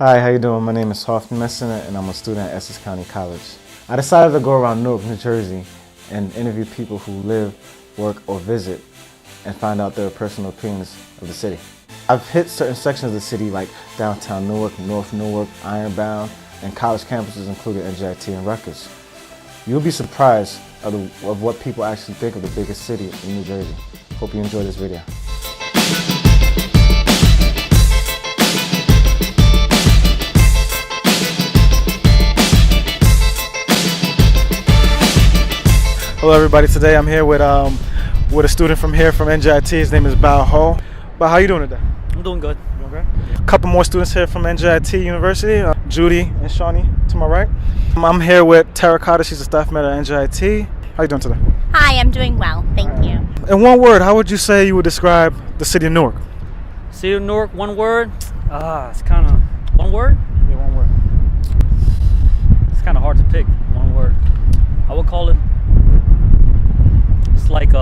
Hi, how you doing? My name is Hophni Macenat, and I'm a student at Essex County College. I decided to go around Newark, New Jersey, and interview people who live, work, or visit, and find out their personal opinions of the city. I've hit certain sections of the city like downtown Newark, North Newark, Ironbound, and college campuses including NJIT and Rutgers. You'll be surprised of what people actually think of the biggest city in New Jersey. Hope you enjoy this video. Hello everybody, today I'm here with a student from here from NJIT. His name is Bao Ho. Bao, how you doing today? I'm doing good. You doing great? A couple more students here from NJIT University, Judy and Shawnee to my right. I'm here with Terracotta, she's a staff member at NJIT. How you doing today? Hi, I'm doing well, thank you. In one word, how would you say you would describe the city of Newark? City of Newark, one word? It's kind of, one word? Yeah, one word. It's kind of hard to pick, one word. I would call it, it's like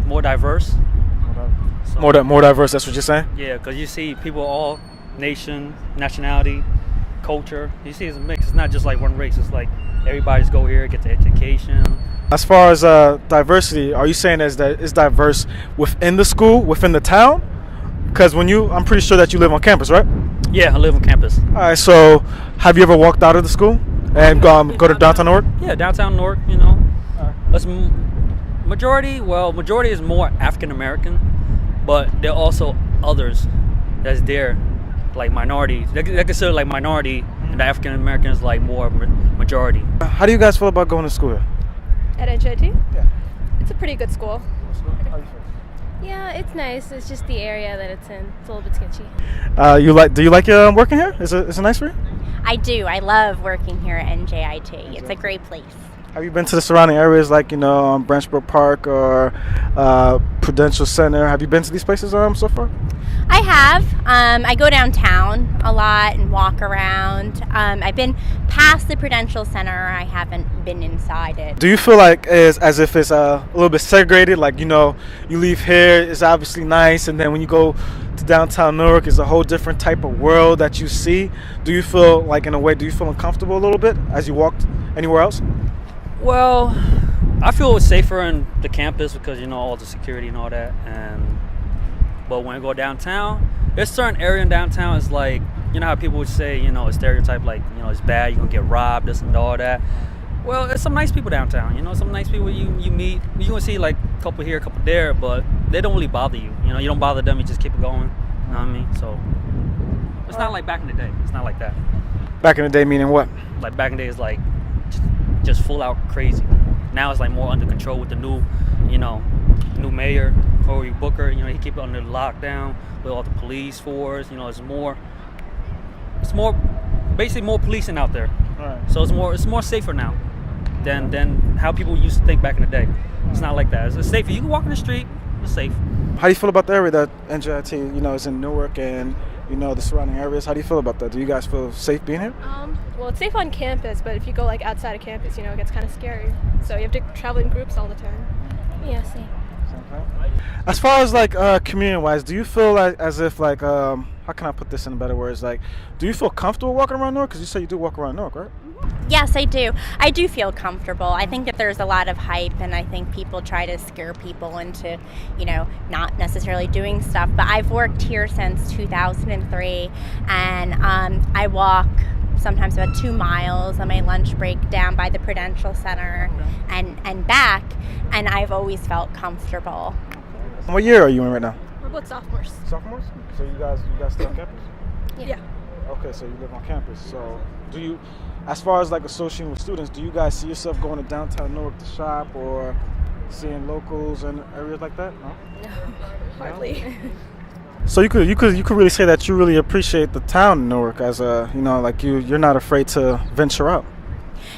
more diverse. So, More diverse, that's what you're saying? Yeah, because you see people all nation, nationality, culture. You see it's a mix. It's not just like one race. It's like everybody just go here, get the education. As far as diversity, are you saying that it's diverse within the school, within the town? Because I'm pretty sure that you live on campus, right? Yeah, I live on campus. All right, so have you ever walked out of the school and go to downtown Newark? Yeah, downtown Newark, you know. That's majority is more African American, but there are also others that's there, like minorities. They consider like minority, and the African Americans like more majority. How do you guys feel about going to school here? At NJIT? Yeah. It's a pretty good school. How you feel? Yeah, it's nice. It's just the area that it's in. It's a little bit sketchy. Do you like working here? Is it nice for you? I do. I love working here at NJIT. It's a great place. Have you been to the surrounding areas like, Branchbrook Park or Prudential Center? Have you been to these places so far? I have. I go downtown a lot and walk around. I've been past the Prudential Center. I haven't been inside it. Do you feel like it's as if it's a little bit segregated? Like, you leave here, it's obviously nice, and then when you go to downtown Newark, it's a whole different type of world that you see. Do you feel like, in a way, uncomfortable a little bit as you walked anywhere else? Well, I feel it's safer in the campus because all the security and all that. But when I go downtown, there's certain area in downtown. It's like how people would say a stereotype like it's bad, you're gonna get robbed, this and all that. Well, there's some nice people downtown. Some nice people you meet. You're gonna see like a couple here, a couple there, but they don't really bother you. You don't bother them. You just keep it going. You know what I mean? So it's not like back in the day. It's not like that. Back in the day, meaning what? Like back in the day, it's like just full out crazy. Now it's like more under control with the new mayor, Cory Booker. He keep it under lockdown with all the police force. It's more basically more policing out there. All right. So it's more safer now than how people used to think back in the day. It's not like that. It's safer. You can walk in the street. It's safe. How do you feel about the area that NJIT, is in Newark and the surrounding areas? How do you feel about that? Do you guys feel safe being here? Well, it's safe on campus, but if you go like outside of campus, it gets kind of scary. So you have to travel in groups all the time. Yeah, same. As far as like community-wise, do you feel like as if like how can I put this in better words? Like, do you feel comfortable walking around Newark? Because you say you do walk around Newark, right? Yes, I do. I do feel comfortable. I think that there's a lot of hype, and I think people try to scare people into, not necessarily doing stuff. But I've worked here since 2003, and I walk sometimes about 2 miles on my lunch break down by the Prudential Center and back, and I've always felt comfortable. What year are you in right now? We're both sophomores. Sophomores? So you guys stay on campus? Yeah. Okay, so you live on campus. So do you, as far as like associating with students, do you guys see yourself going to downtown Newark to shop or seeing locals and areas like that? No? No, hardly. So you could really say that you really appreciate the town in Newark as a you're not afraid to venture out.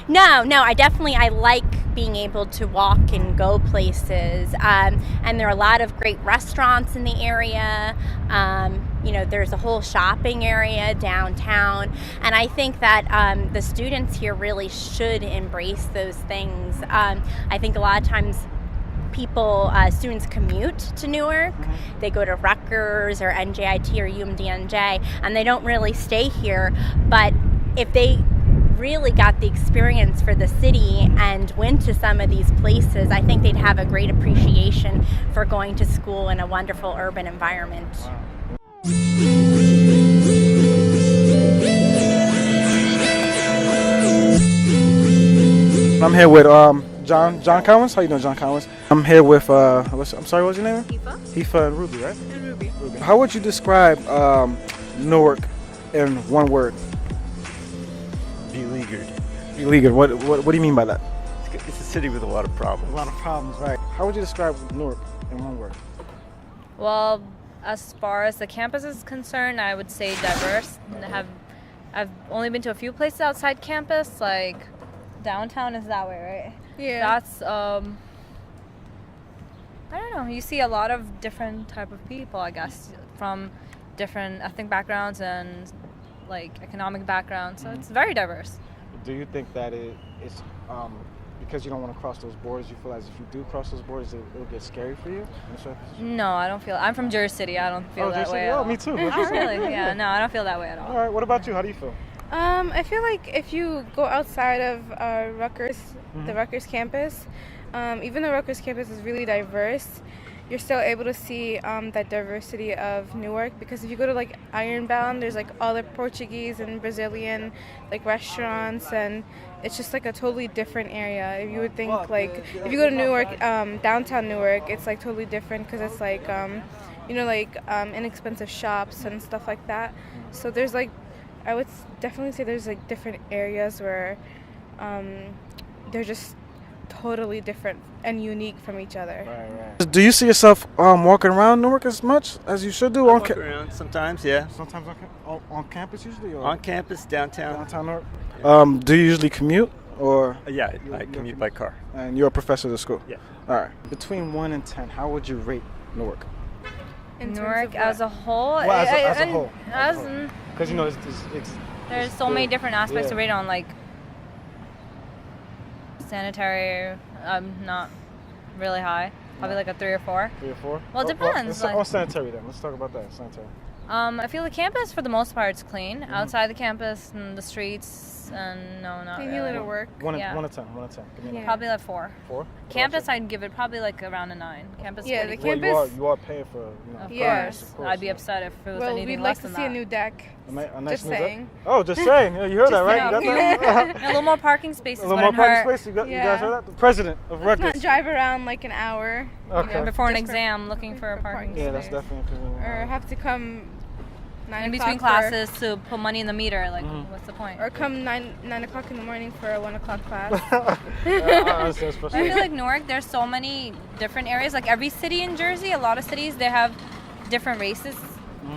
No, I like being able to walk and go places, and there are a lot of great restaurants in the area. There's a whole shopping area downtown, and I think that the students here really should embrace those things. I think a lot of times people, students commute to Newark. They go to Rutgers or NJIT or UMDNJ, and they don't really stay here. But if they really got the experience for the city and went to some of these places, I think they'd have a great appreciation for going to school in a wonderful urban environment. I'm here with John Collins. How you doing, John Collins? I'm here with I'm sorry, what's your name? Hifa and Ruby, right? And Ruby. How would you describe Newark in one word? Beleaguered. Beleaguered. What do you mean by that? It's a city with a lot of problems. A lot of problems, right? How would you describe Newark in one word? Well, as far as the campus is concerned, I would say diverse. I've only been to a few places outside campus, like downtown is that way, right? Yeah. That's I don't know. You see a lot of different type of people, I guess, from different ethnic backgrounds and like economic backgrounds. So it's very diverse. Do you think that it's because you don't want to cross those borders, you feel as if you do cross those borders, it'll get scary for you? No, I don't feel. I'm from Jersey City. I don't feel that way. Oh, at all. me too. Oh, really? Yeah. No, I don't feel that way at all. All right. What about you? How do you feel? I feel like if you go outside of Rutgers, the Rutgers campus, even though Rutgers campus is really diverse, you're still able to see that diversity of Newark, because if you go to like Ironbound, there's like all the Portuguese and Brazilian like restaurants, and it's just like a totally different area. If you would think like if you go to Newark, downtown Newark, it's like totally different because it's like inexpensive shops and stuff like that. So there's like, I would definitely say there's like different areas where they're just totally different and unique from each other. Right. Do you see yourself walking around Newark as much as you should do? Walk around sometimes, yeah. Sometimes on campus usually? Or On campus, downtown. downtown Newark? Do you usually commute? Or Yeah, I commute by car. And you're a professor at the school? Yeah. All right. Between 1 and 10, how would you rate Newark? In terms Newark of as a whole. Well, as a whole. Because There's so many different aspects to rate on, like sanitary. Not really high. Probably like a 3 or 4. 3 or 4? Well, it depends. On sanitary then. Let's talk about that. Sanitary. I feel the campus for the most part is clean. Outside the campus and the streets, and no, not maybe really. a little work. 1 Yeah. to 10. 1 to 10. Give me a number. Probably like 4. 4? Campus, I'd give it probably like around a 9. Campus. Yeah, pretty the cool. campus- You are paying for, Of Yes. course. I'd be upset if it was Well, anything we'd less like to than see that. a new deck. A nice Just new deck? saying. Oh, just saying. Yeah, you heard that, right? Just You got that? And a little more parking spaces. A little more wouldn't parking hurt. space? You guys Yeah. heard that? The president of Let's not Rutgers. drive around like an hour. Okay. Before an Just for- exam, looking for a parking Yeah, space. that's definitely convenient. Or have to come 9 In o'clock between classes to put money in the meter. Like, what's the point? Or come 9 o'clock in the morning for a 1 o'clock class. I understand, I feel like Newark, there's so many different areas. Like every city in Jersey, a lot of cities, they have different races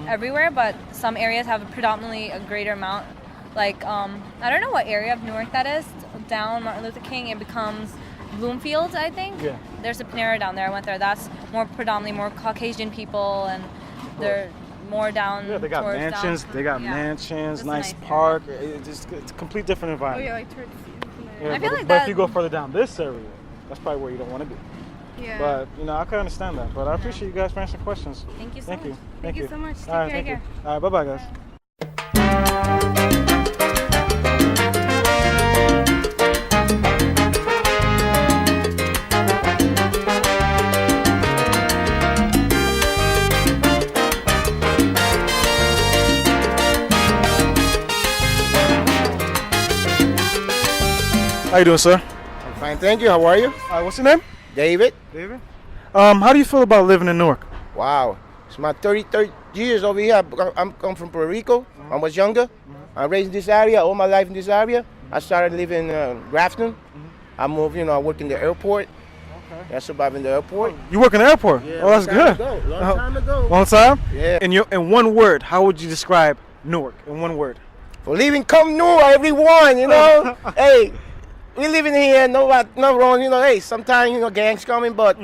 everywhere, but some areas have predominantly a greater amount. Like, I don't know what area of Newark that is. Down Martin Luther King, it becomes Bloomfield, I think. Yeah. There's a Panera down there. I went there. That's predominantly more Caucasian people, and they're more down. Yeah, they got towards mansions. downtown. They got Yeah. mansions, That's a nice nice park. It's a complete different Oh environment. yeah, like towards. Yeah, I feel but, like but that- if you go further down this area, that's probably where you don't want to be. Yeah. But I can understand that. But I appreciate you guys for answering questions. Thank you so Thank much. you. Thank you so much. Take All right, care. thank you. All right, bye bye, guys. How you doing, sir? I'm fine, thank you. How are you? What's your name? David? David. How do you feel about living in Newark? Wow. It's my 33rd years over here. I'm come from Puerto Rico. I was younger. I raised in this area, all my life in this area. I started living in Grafton. I moved, I worked in the airport. Okay. I survived in the airport. You work in the airport? Oh, that's good. Long time ago. Long time? Yeah. In one word, how would you describe Newark? In one word. For leaving, come new, everyone, Hey, we living here, no wrong, hey, sometimes, gangs coming, but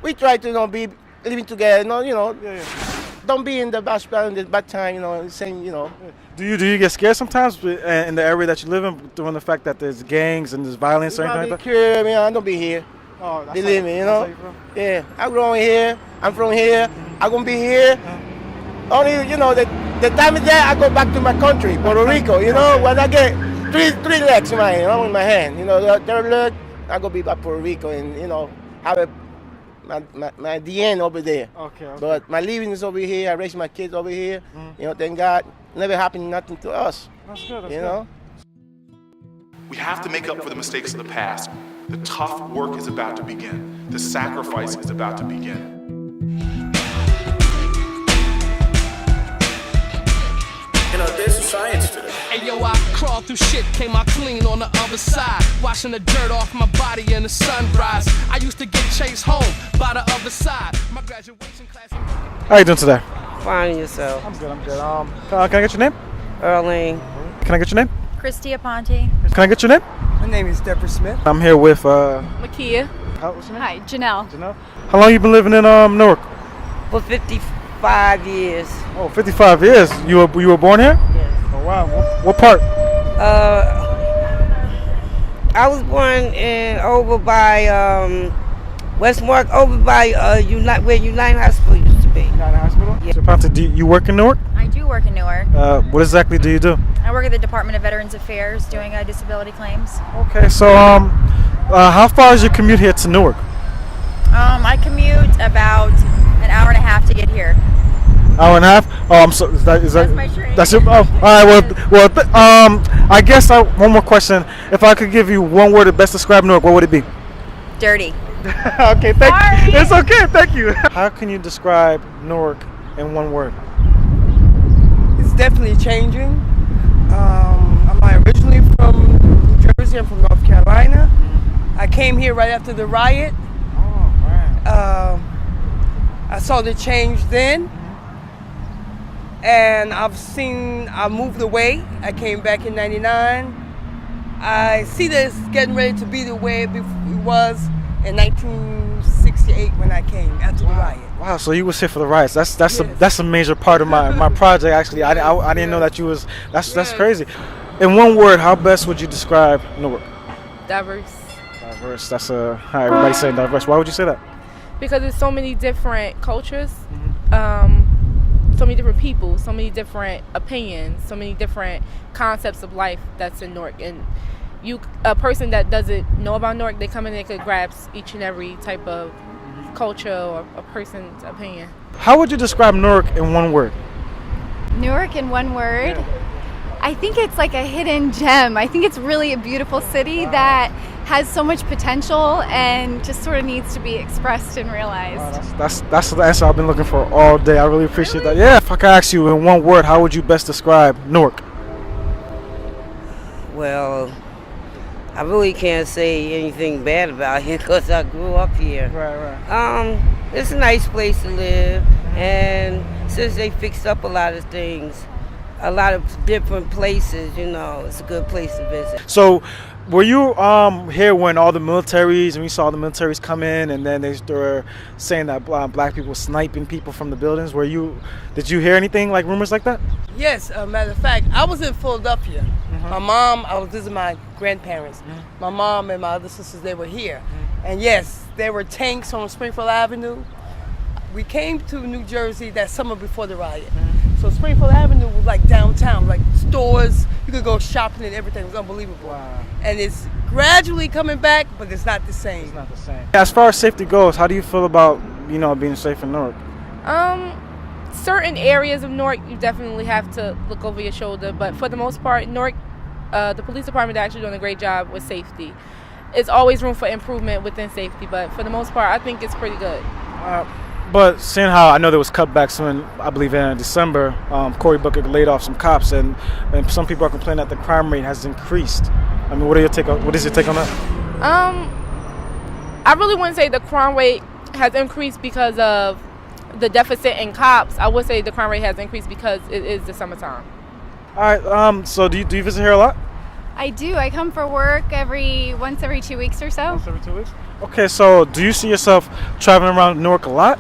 we try to, be living together, don't be in the bad spell in the bad time, same, Do you get scared sometimes in the area that you live in, during the fact that there's gangs and there's violence or anything like that? I don't be here. Oh, that's Believe me, you know. That's how you from? Yeah, I'm growing here. I'm from here. I'm gonna be here. Only, you know, the time is there. I go back to my country, Puerto Rico. You know, when I get three legs in my, in my hand. You know, the third leg, I go be back Puerto Rico and have my DNA over there. Okay. But my living is over here. I raise my kids over here. Thank God. Never happened nothing to us. That's good. That's you good. know. We have to make up for the mistakes of the past. The tough work is about to begin. The sacrifice is about to begin. There's some science to it. Hey yo, I crawled through shit, came out clean on the other side. Washing the dirt off my body in the sunrise. I used to get chased home by the other side. My graduation class. How you doing today? Finding yourself. I'm good. Can I get your name? Earling. Can I get your name? Christy Aponte. Can I get your name? My name is Deborah Smith. I'm here with Makia. what's your name? Hi, Janelle. Janelle. How long you been living in Newark? For 55 years. Oh, 55 years. You were born here? Yes. Oh wow. What part? I was born over by West Newark, over by where United Hospital used to be. United Hospital. Yeah. So, Ponte, do you work in Newark? I do work in Newark. What exactly do you do? I work at the Department of Veterans Affairs doing disability claims. Okay. So how far is your commute here to Newark? I commute about an hour and a half to get here. Hour and a half? Oh, I'm so. Is that? That's my train. That's your. Oh, all right. Well. I guess one more question. If I could give you one word to best describe Newark, what would it be? Dirty. Okay. Thank you. It's okay. Thank you. How can you describe Newark in one word? It's definitely changing. I'm originally from New Jersey. I'm from North Carolina. I came here right after the riot. Oh, right. I saw the change then. And I moved away. I came back in 99. I see that it's getting ready to be the way it was in 1968 when I came after the riot. Wow, so you was here for the riots. That's a major part of my project actually. I didn't know that you was. That's crazy. In one word, how best would you describe Newark? Diverse. Diverse. That's how everybody's saying diverse. Why would you say that? Because there's so many different cultures, so many different people, so many different opinions, so many different concepts of life that's in Newark. And a person that doesn't know about Newark, they come in and they could grasp each and every type of culture or a person's opinion. How would you describe Newark in one word? Newark in one word? I think it's like a hidden gem. I think it's really a beautiful city that has so much potential and just sort of needs to be expressed and realized. That's the answer I've been looking for all day. I really appreciate that. Yeah. If I could ask you in one word, how would you best describe Newark? Well, I really can't say anything bad about it because I grew up here. Right. It's a nice place to live, and since they fixed up a lot of things, a lot of different places, it's a good place to visit. So, were you here when all the militaries, and we saw the militaries come in, and then they were saying that black people were sniping people from the buildings? Did you hear anything like rumors like that? Yes, matter of fact, I was in Philadelphia. My mom, I was visiting my grandparents. My mom and my other sisters, they were here. And yes, there were tanks on Springfield Avenue. We came to New Jersey that summer before the riot. So Springfield Avenue was like downtown, like stores. You could go shopping and everything. It was unbelievable. Wow. And it's gradually coming back, but it's not the same. It's not the same. As far as safety goes, how do you feel about, being safe in Newark? Certain areas of Newark, you definitely have to look over your shoulder. But for the most part, Newark, the police department is actually doing a great job with safety. It's always room for improvement within safety, but for the most part, I think it's pretty good. But seeing how I know there was cutbacks when I believe in December, Cory Booker laid off some cops, and some people are complaining that the crime rate has increased. I mean, what is your take on that? I really wouldn't say the crime rate has increased because of the deficit in cops. I would say the crime rate has increased because it is the summertime. All right. So do you visit here a lot? I do. I come for work once every 2 weeks or so. Once every 2 weeks. Okay. So do you see yourself traveling around Newark a lot?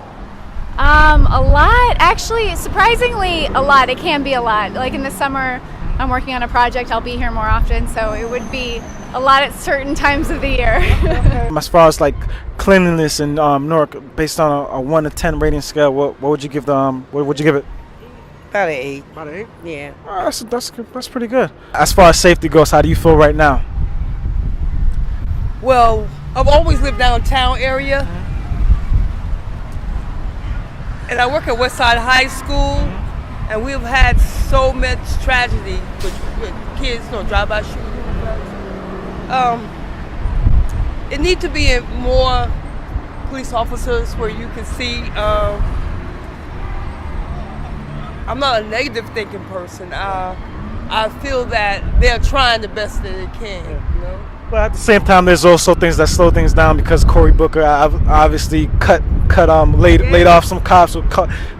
A lot. Actually, surprisingly, a lot. It can be a lot. Like in the summer, I'm working on a project. I'll be here more often, so it would be a lot at certain times of the year. As far as like cleanliness in Newark, based on a 1 to 10 rating scale, what would you give the what would you give it? About an 8. About an 8? Yeah. Oh, that's pretty good. As far as safety goes, how do you feel right now? Well, I've always lived downtown area, and I work at Westside High School, and we've had so much tragedy with kids, drive-by shootings. It needs to be more police officers where you can see. I'm not a negative thinking person. I feel that they're trying the best that they can. But at the same time, there's also things that slow things down because Cory Booker obviously laid off some cops,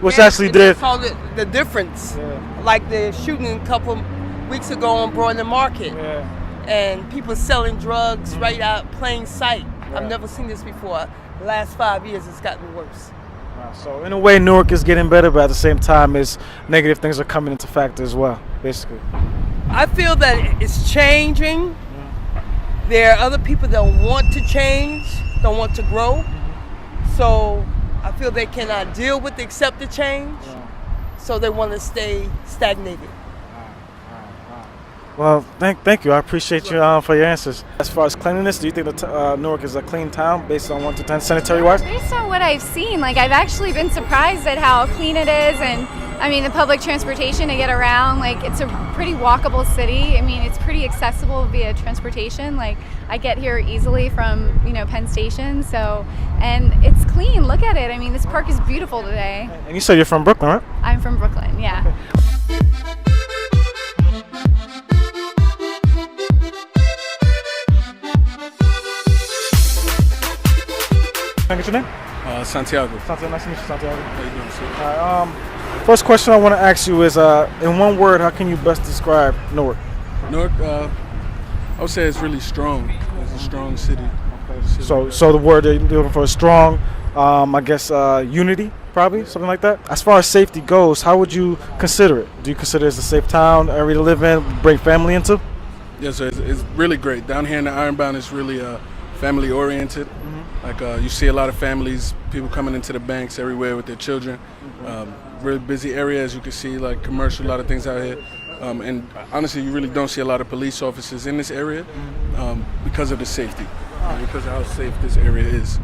which actually did. That's all the difference. Yeah. Like the shooting a couple weeks ago on Broadway Market, and people selling drugs right out plain sight. I've never seen this before. The last 5 years, it's gotten worse. So in a way, Newark is getting better, but at the same time, negative things are coming into factor as well, basically. I feel that it's changing. There are other people that want to change, don't want to grow. So I feel they cannot deal with accept the change. So they want to stay stagnated. Well, thank you. I appreciate you for your answers. As far as cleanliness, do you think that Newark is a clean town based on 1 to 10 sanitary-wise? Based on what I've seen, I've actually been surprised at how clean it is, and the public transportation to get around. It's a pretty walkable city. It's pretty accessible via transportation. I get here easily from Penn Station, and it's clean. Look at it. This park is beautiful today. And you said you're from Brooklyn, right? I'm from Brooklyn. Yeah. Okay. Can I get your name? Santiago. Santiago, nice to meet you, Santiago. How you doing, sir? First question I want to ask you is, in one word, how can you best describe Newark? Newark, I would say it's really strong. It's a strong city. Okay. So the word that you're looking for is strong. I guess unity, probably, something like that. As far as safety goes, how would you consider it? Do you consider it as a safe town, area to live in, bring family into? Yes, sir. It's really great. Down here in the Ironbound, it's really family oriented. You see a lot of families, people coming into the banks everywhere with their children. Really busy area, as you can see, commercial, a lot of things out here. And honestly, you really don't see a lot of police officers in this area because of the safety, because of how safe this area is.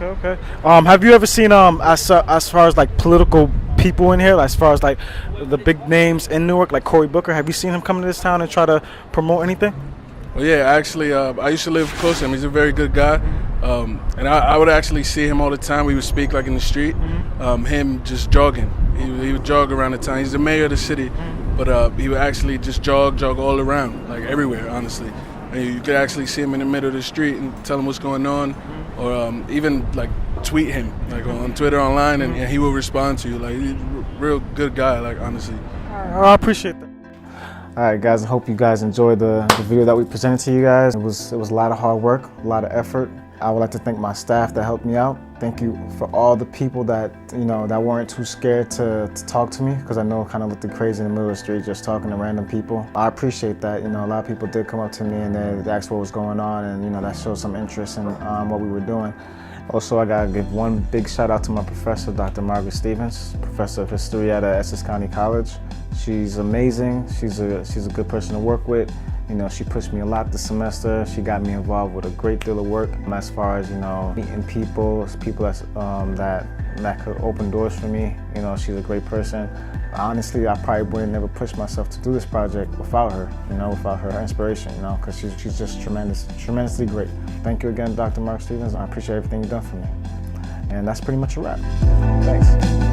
Okay. Have you ever seen as far as political people in here, as far as the big names in Newark, like Cory Booker? Have you seen him come to this town and try to promote anything? Well, yeah, actually, I used to live close to him. He's a very good guy, and I would actually see him all the time. We would speak in the street, him just jogging. He would jog around the town. He's the mayor of the city, but he would actually just jog all around, everywhere, honestly. And you could actually see him in the middle of the street and tell him what's going on, or even tweet him on Twitter, online, and he will respond to you. He's a real good guy, honestly. I appreciate that. All right, guys, I hope you guys enjoyed the video that we presented to you guys. It was a lot of hard work, a lot of effort. I would like to thank my staff that helped me out. Thank you for all the people that, that weren't too scared to talk to me, because I know it kind of looked crazy in the middle of the street just talking to random people. I appreciate that. A lot of people did come up to me and they asked what was going on, and that showed some interest in what we were doing. Also, I gotta give one big shout out to my professor, Dr. Margaret Stevens, professor of history at Essex County College. She's amazing. She's a good person to work with. She pushed me a lot this semester. She got me involved with a great deal of work as far as meeting people that could open doors for me. She's a great person. Honestly, I probably would have never pushed myself to do this project without her. Without her inspiration. Because she's just tremendously great. Thank you again, Dr. Mark Stevens. I appreciate everything you've done for me. And that's pretty much a wrap. Thanks.